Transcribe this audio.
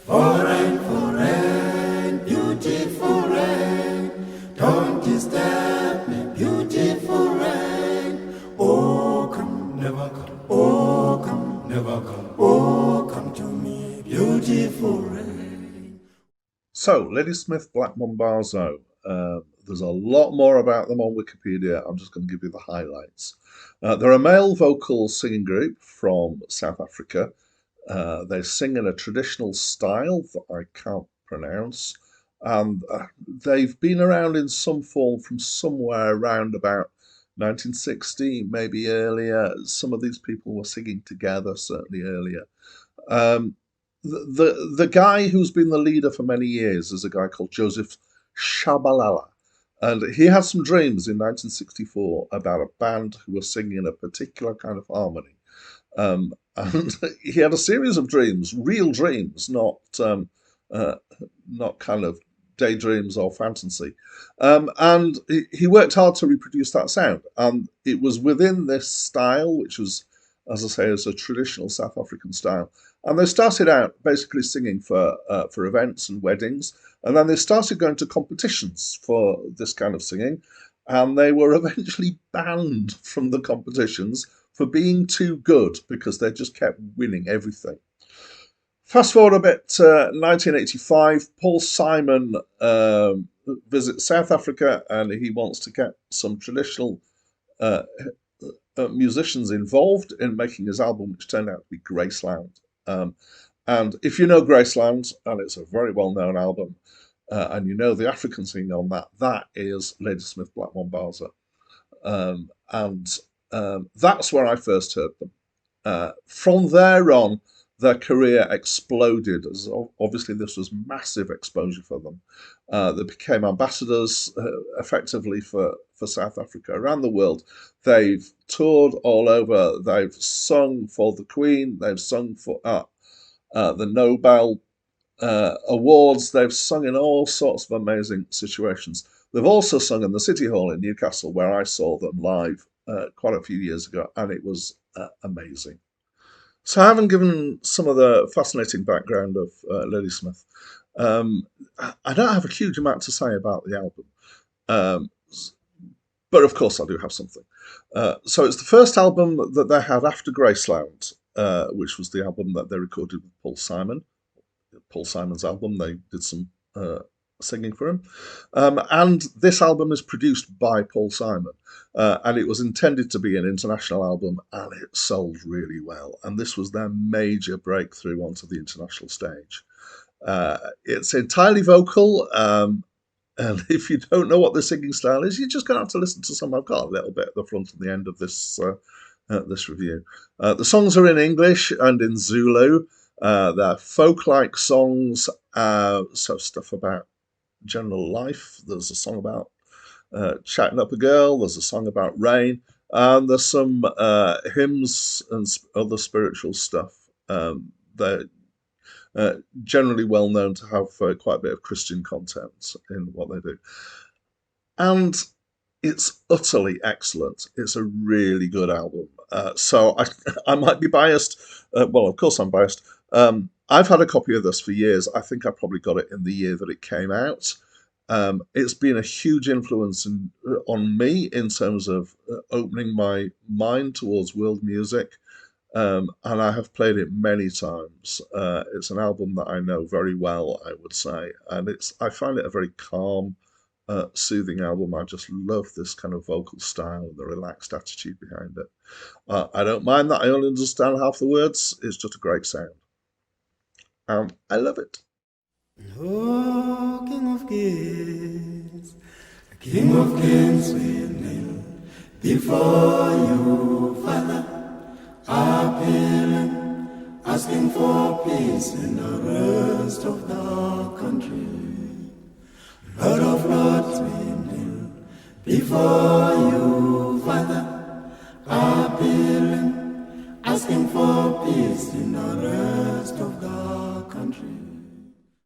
Foreign, beautiful rain. Don't disturb me, beautiful rain. Oh, come, never come. Oh, come, never come. Oh, come to me, beautiful rain. So, Ladysmith, Black Mambazo. There's a lot more about them on Wikipedia. I'm just going to give you the highlights. They're a male vocal singing group from South Africa. They sing in a traditional style that I can't pronounce. They've been around in some form from somewhere around about 1960, maybe earlier. Some of these people were singing together, certainly earlier. Um, the guy who's been the leader for many years is a guy called Joseph Shabalala. And he had some dreams in 1964 about a band who were singing a particular kind of harmony. And he had a series of dreams, real dreams, uh, not kind of daydreams or fantasy. And he worked hard to reproduce that sound. And it was within this style, which was, as I say, is a traditional South African style. And they started out basically singing for events and weddings, and then they started going to competitions for this kind of singing, and they were eventually banned from the competitions for being too good because they just kept winning everything. Fast forward a bit to 1985, Paul Simon visits South Africa and he wants to get some traditional uh, musicians involved in making his album, which turned out to be Graceland. And if you know Graceland, and it's a very well-known album, and you know the African singing on that, that is Ladysmith Black Mambazo. And that's where I first heard them. From there on, their career exploded. As obviously, this was massive exposure for them. They became ambassadors effectively for South Africa around the world. They've toured all over. They've sung for the Queen. They've sung for the Nobel Awards. They've sung in all sorts of amazing situations. They've also sung in the City Hall in Newcastle, where I saw them live quite a few years ago, and it was amazing. So, having given some of the fascinating background of Ladysmith, um, I don't have a huge amount to say about the album, um, but of course I do have something. So, it's the first album that they had after Graceland, which was the album that they recorded with Paul Simon. Paul Simon's album, they did some singing for him. And this album is produced by Paul Simon. And it was intended to be an international album, and it sold really well. And this was their major breakthrough onto the international stage. It's entirely vocal, and if you don't know what the singing style is, you're just going to have to listen to some. I've got a little bit at the front and the end of this review. The songs are in English and in Zulu. They're folk-like songs, so stuff about general life. There's a song about chatting up a girl. There's a song about rain, and there's some hymns and other spiritual stuff. They're generally well known to have quite a bit of Christian content in what they do, and it's utterly excellent. It's a really good album. So I might be biased. Well, of course I'm biased. I've had a copy of this for years. I think I probably got it in the year that it came out. It's been a huge influence on me in terms of opening my mind towards world music, and I have played it many times. It's an album that I know very well, I would say, and I find it a very calm, soothing album. I just love this kind of vocal style and the relaxed attitude behind it. I don't mind that I only understand half the words. It's just a great sound. I love it. Oh, King of Kings, we kneel before you, Father, appealing, asking for peace in the rest of the country. Lord of Lords, we kneel before you, Father,